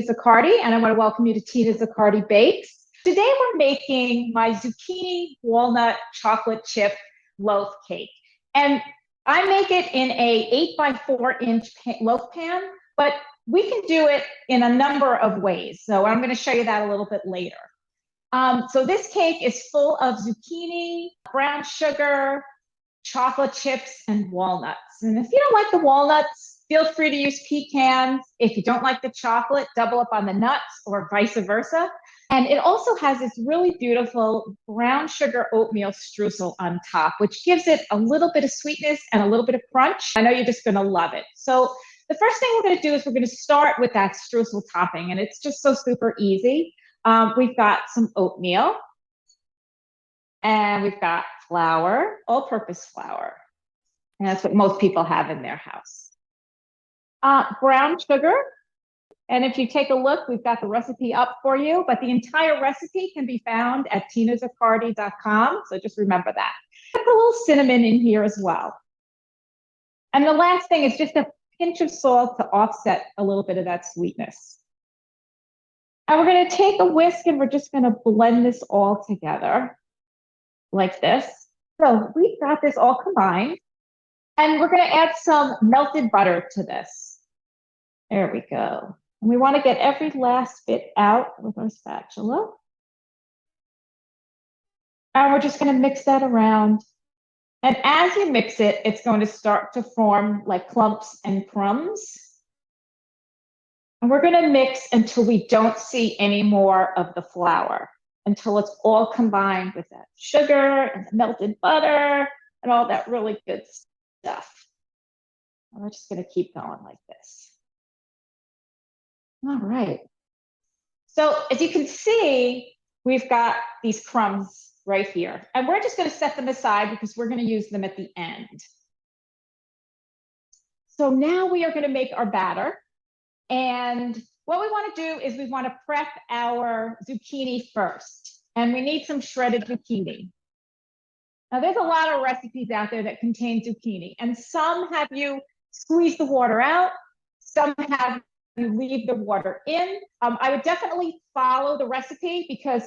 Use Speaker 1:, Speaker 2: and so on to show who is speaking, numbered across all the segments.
Speaker 1: Tina Zaccardi, and I want to welcome you to Tina Zaccardi Bakes. Today we're making my zucchini walnut chocolate chip loaf cake. And I make it in a 8x4 inch loaf pan, but we can do it in a number of ways. So I'm going to show you that a little bit later. So this cake is full of zucchini, brown sugar, chocolate chips, and walnuts. And if you don't like the walnuts, feel free to use pecans. If you don't like the chocolate, double up on the nuts or vice versa. And it also has this really beautiful brown sugar oatmeal streusel on top, which gives it a little bit of sweetness and a little bit of crunch. I know you're just going to love it. So the first thing we're going to do is we're going to start with that streusel topping, and it's just so super easy. We've got some oatmeal, and we've got flour, all-purpose flour. And that's what most people have in their house. Brown sugar. And if you take a look, we've got the recipe up for you, but the entire recipe can be found at tinazaccardi.com. So just remember that. Put a little cinnamon in here as well. And the last thing is just a pinch of salt to offset a little bit of that sweetness. And we're going to take a whisk and we're just going to blend this all together like this. So we've got this all combined. And we're going to add some melted butter to this. There we go. And we want to get every last bit out with our spatula. And we're just going to mix that around. And as you mix it, it's going to start to form like clumps and crumbs. And we're going to mix until we don't see any more of the flour, until it's all combined with that sugar and the melted butter and all that really good stuff. And we're just going to keep going like this. All right. So as you can see, we've got these crumbs right here. And we're just going to set them aside because we're going to use them at the end. So now we are going to make our batter. And what we want to do is we want to prep our zucchini first. And we need some shredded zucchini. Now, there's a lot of recipes out there that contain zucchini. And some have you squeeze the water out. Some have you leave the water in. I would definitely follow the recipe because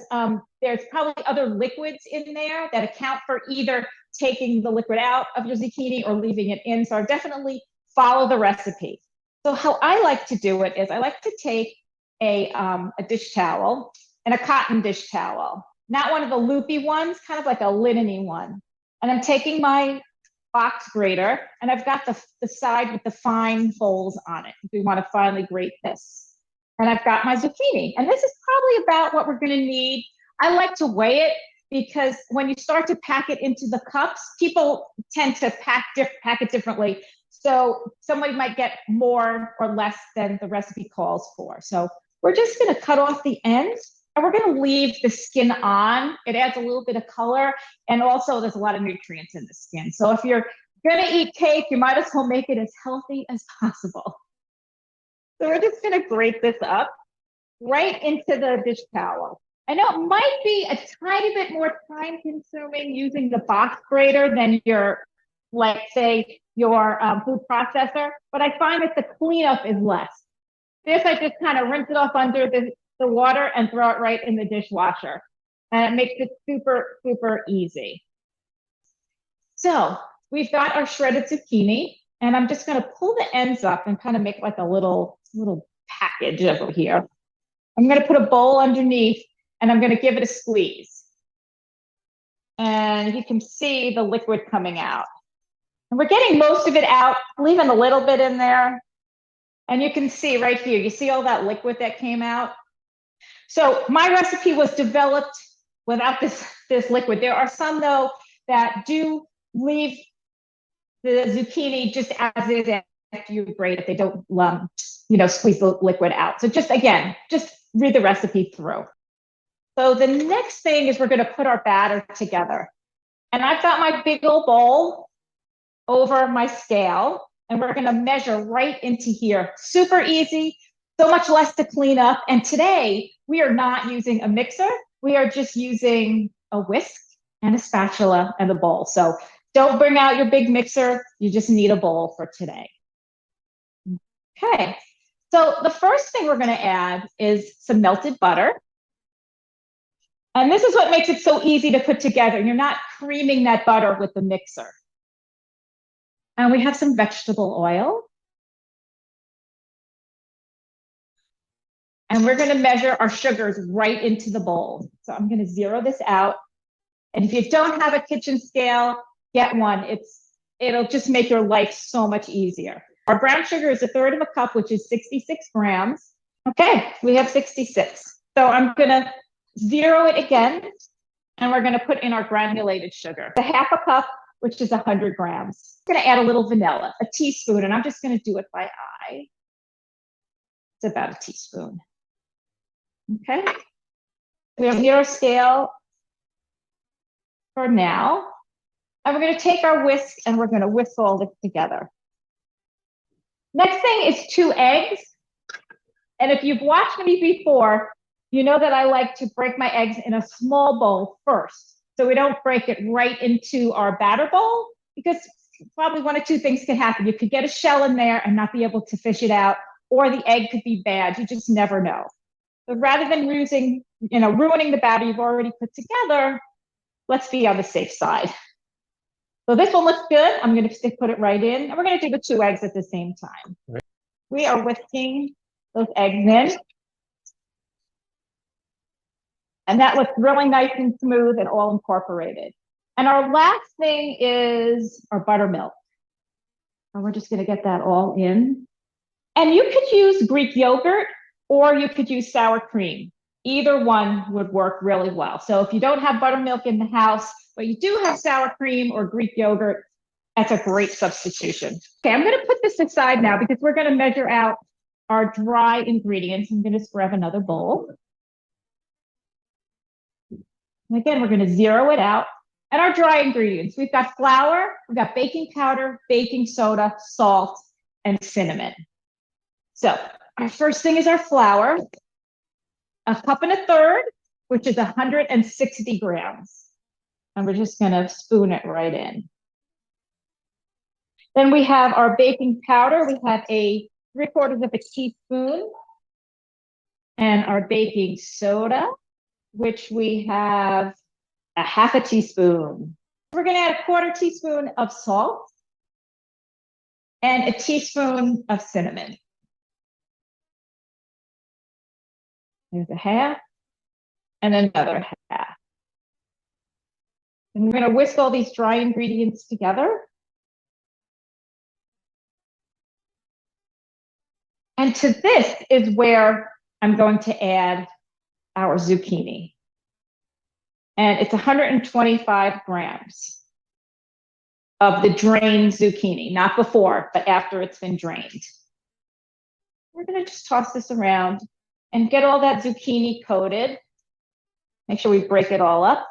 Speaker 1: there's probably other liquids in there that account for either taking the liquid out of your zucchini or leaving it in. So I definitely follow the recipe. So how I like to do it is I like to take a dish towel and a cotton dish towel, not one of the loopy ones, kind of like a linen-y one. And I'm taking my box grater, and I've got the side with the fine holes on it. We want to finely grate this. And I've got my zucchini. And this is probably about what we're going to need. I like to weigh it because when you start to pack it into the cups, people tend to pack it differently. So somebody might get more or less than the recipe calls for. So we're just going to cut off the ends, and we're going to leave the skin on. It adds a little bit of color, and also there's a lot of nutrients in the skin. So if you're going to eat cake, you might as well make it as healthy as possible. So we're just going to grate this up right into the dish towel. I know it might be a tiny bit more time consuming using the box grater than your, like say, your food processor, but I find that the cleanup is less. This, I just kind of rinse it off under the water and throw it right in the dishwasher. And it makes it super, super easy. So we've got our shredded zucchini, and I'm just going to pull the ends up and kind of make like a little package over here. I'm going to put a bowl underneath, and I'm going to give it a squeeze. And you can see the liquid coming out. And we're getting most of it out, leaving a little bit in there. And you can see right here, you see all that liquid that came out? So my recipe was developed without this liquid. There are some, though, that do leave the zucchini just as it is after you grate it. They don't, squeeze the liquid out. So just read the recipe through. So the next thing is we're going to put our batter together. And I've got my big old bowl over my scale, and we're going to measure right into here. Super easy, so much less to clean up. And today we are not using a mixer. We are just using a whisk and a spatula and a bowl. So don't bring out your big mixer. You just need a bowl for today. Okay, So the first thing we're going to add is some melted butter. And this is what makes it so easy to put together. You're not creaming that butter with the mixer. And we have some vegetable oil. And we're going to measure our sugars right into the bowl. So I'm going to zero this out. And if you don't have a kitchen scale, get one. It'll just make your life so much easier. Our brown sugar is 1/3 of a cup, which is 66 grams. Okay, we have 66. So I'm going to zero it again, and we're going to put in our granulated sugar. 1/2 cup, which is 100 grams. I'm going to add a little vanilla, a teaspoon, and I'm just going to do it by eye. It's about a teaspoon. Okay. We have zero scale for now. And we're going to take our whisk and we're going to whisk all this together. Next thing is 2 eggs. And if you've watched me before, you know that I like to break my eggs in a small bowl first. So we don't break it right into our batter bowl, because probably one of two things could happen. You could get a shell in there and not be able to fish it out, or the egg could be bad. You just never know. So rather than ruining the batter you've already put together, let's be on the safe side. So this one looks good. I'm going to put it right in, and we're going to do the 2 eggs at the same time. Right. We are whisking those eggs in. And that looks really nice and smooth and all incorporated. And our last thing is our buttermilk. And we're just going to get that all in. And you could use Greek yogurt, or you could use sour cream. Either one would work really well. So if you don't have buttermilk in the house, but you do have sour cream or Greek yogurt, that's a great substitution. Okay, I'm going to put this aside now because we're going to measure out our dry ingredients. I'm going to just grab another bowl. And again, we're going to zero it out. And our dry ingredients, we've got flour, we've got baking powder, baking soda, salt, and cinnamon. So our first thing is our flour, 1.25 cups, which is 160 grams. And we're just going to spoon it right in. Then we have our baking powder. We have 3/4 teaspoon. And our baking soda, which we have 1/2 teaspoon. We're going to add 1/4 teaspoon of salt and 1 teaspoon of cinnamon. There's 1/2 and another 1/2. And we're going to whisk all these dry ingredients together. And to this is where I'm going to add our zucchini. And it's 125 grams of the drained zucchini, not before, but after it's been drained. We're going to just toss this around and get all that zucchini coated. Make sure we break it all up.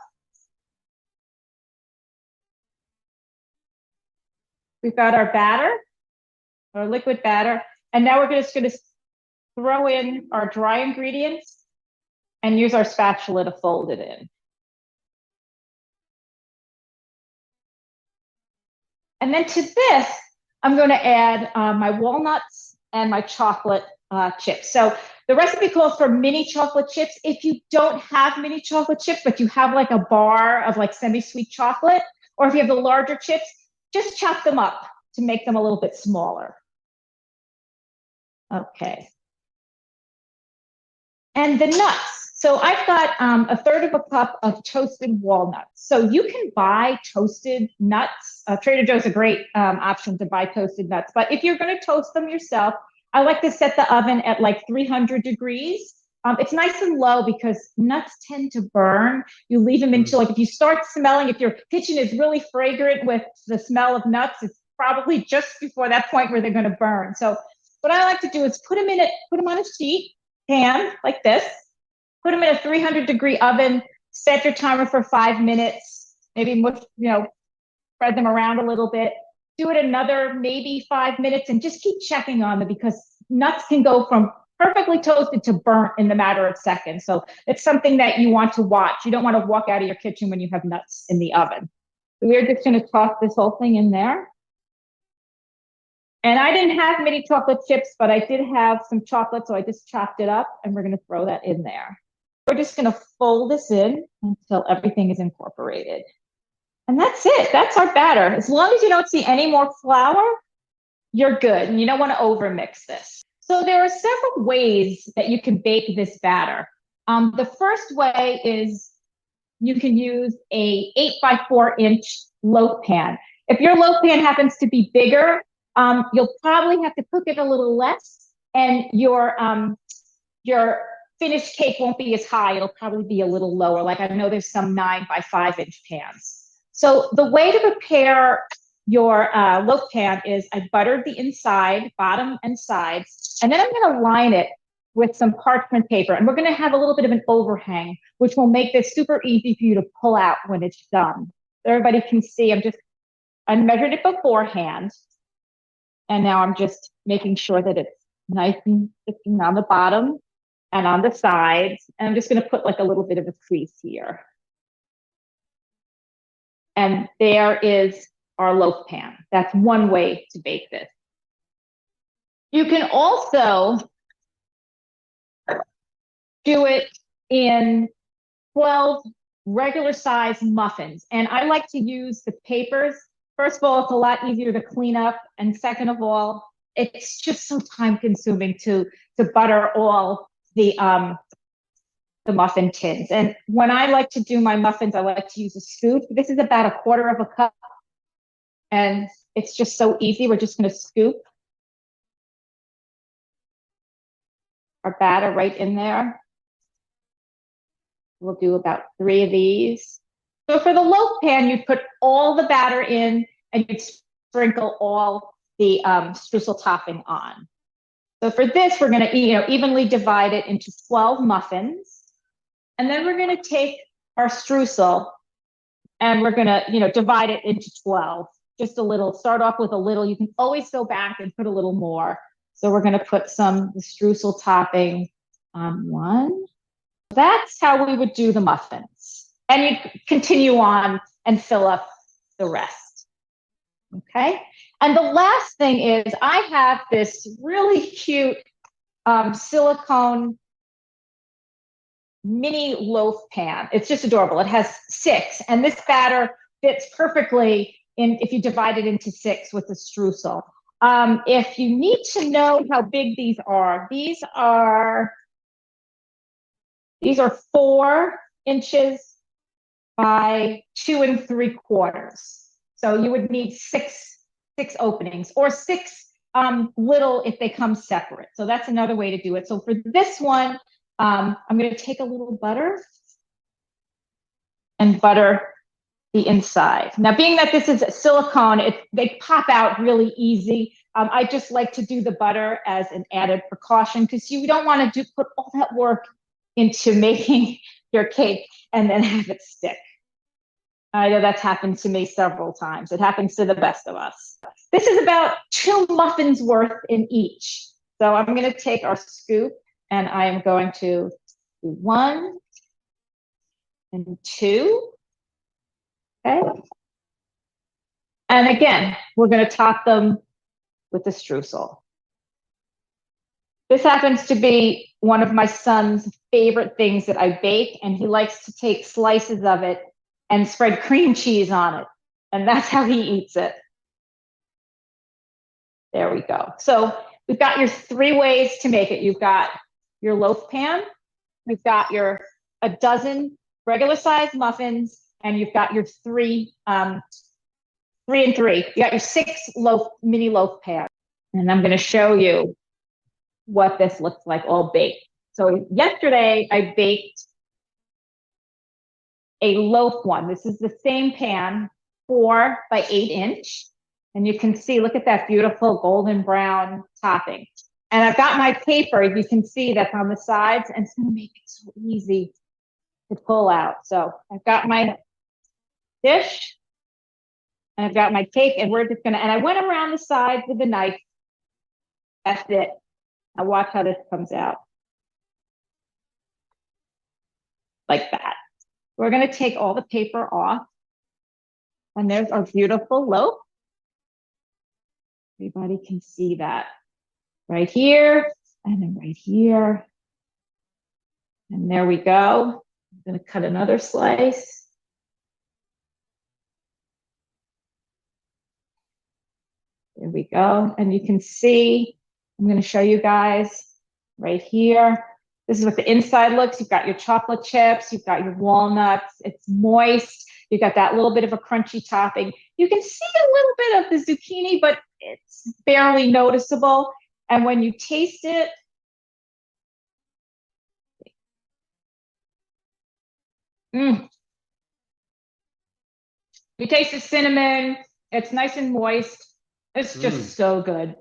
Speaker 1: We've got our batter, our liquid batter, and now we're just going to throw in our dry ingredients and use our spatula to fold it in. And then to this, I'm going to add my walnuts and my chocolate chips. So the recipe calls for mini chocolate chips. If you don't have mini chocolate chips, but you have like a bar of like semi-sweet chocolate, or if you have the larger chips, just chop them up to make them a little bit smaller. Okay. And the nuts. So I've got 1/3 cup of toasted walnuts. So you can buy toasted nuts. Trader Joe's a great option to buy toasted nuts. But if you're going to toast them yourself, I like to set the oven at like 300 degrees. It's nice and low because nuts tend to burn. You leave them until, like, if you start smelling, if your kitchen is really fragrant with the smell of nuts, it's probably just before that point where they're going to burn. So what I like to do is put them on a sheet pan like this, put them in a 300-degree oven, set your timer for 5 minutes, maybe spread them around a little bit, do it another maybe 5 minutes, and just keep checking on them because nuts can go from perfectly toasted to burnt in the matter of seconds. So it's something that you want to watch. You don't want to walk out of your kitchen when you have nuts in the oven. So we're just going to toss this whole thing in there. And I didn't have many chocolate chips, but I did have some chocolate, so I just chopped it up and we're gonna throw that in there. We're just gonna fold this in until everything is incorporated. And that's it, that's our batter. As long as you don't see any more flour, you're good, and you don't wanna overmix this. So there are several ways that you can bake this batter. The first way is you can use a 8 by 4 inch loaf pan. If your loaf pan happens to be bigger, you'll probably have to cook it a little less, and your finished cake won't be as high. It'll probably be a little lower. Like I know there's some 9 by 5 inch pans. So the way to prepare your loaf pan is I buttered the inside, bottom and sides, and then I'm going to line it with some parchment paper. And we're going to have a little bit of an overhang, which will make this super easy for you to pull out when it's done. So everybody can see I measured it beforehand. And now I'm just making sure that it's nice and sticking on the bottom and on the sides. And I'm just going to put like a little bit of a crease here. And there is our loaf pan. That's one way to bake this. You can also do it in 12 regular size muffins. And I like to use the papers. First of all, it's a lot easier to clean up. And second of all, it's just so time consuming to butter all the muffin tins. And when I like to do my muffins, I like to use a scoop. This is about 1/4 cup. And it's just so easy. We're just going to scoop our batter right in there. We'll do about 3 of these. So for the loaf pan, you put all the batter in and you sprinkle all the streusel topping on. So for this, we're going to evenly divide it into 12 muffins. And then we're going to take our streusel and we're going to divide it into 12. Just a little, start off with a little. You can always go back and put a little more. So we're going to put the streusel topping on one. That's how we would do the muffins. And you continue on and fill up the rest. Okay. And the last thing is I have this really cute silicone mini loaf pan. It's just adorable. It has 6, and this batter fits perfectly if you divide it into 6 with the streusel. If you need to know how big these are 4 inches by 2 3/4. So you would need 6 openings, or 6 little if they come separate. So that's another way to do it. So for this one, I'm going to take a little butter and butter the inside. Now, being that this is silicone, they pop out really easy. I just like to do the butter as an added precaution because you don't want to put all that work into making your cake and then have it stick. I know that's happened to me several times. It happens to the best of us. This is about 2 muffins worth in each. So I'm going to take our scoop and I am going to do 1 and 2. Okay. And again, we're going to top them with the streusel. This happens to be one of my son's favorite things that I bake, and he likes to take slices of it and spread cream cheese on it. And that's how he eats it. There we go. So we've got your 3 ways to make it. You've got your loaf pan, you've got your 12 regular size muffins, and you've got your 3 and 3. You got your 6 mini loaf pan. And I'm going to show you what this looks like all baked. So yesterday I baked a loaf one. This is the same pan, 4 by 8 inch. And you can see, look at that beautiful golden brown topping. And I've got my paper, you can see that's on the sides, and it's going to make it so easy to pull out. So I've got my dish and I've got my cake, and we're just going to, and I went around the sides with the knife. That's it. Now watch how this comes out. Like that. We're going to take all the paper off. And there's our beautiful loaf. Everybody can see that right here and then right here. And there we go. I'm going to cut another slice. There we go. And you can see, I'm going to show you guys right here. This is what the inside looks. You've got your chocolate chips, you've got your walnuts, it's moist. You've got that little bit of a crunchy topping. You can see a little bit of the zucchini, but it's barely noticeable. And when you taste it, you taste the cinnamon, it's nice and moist. It's just so good.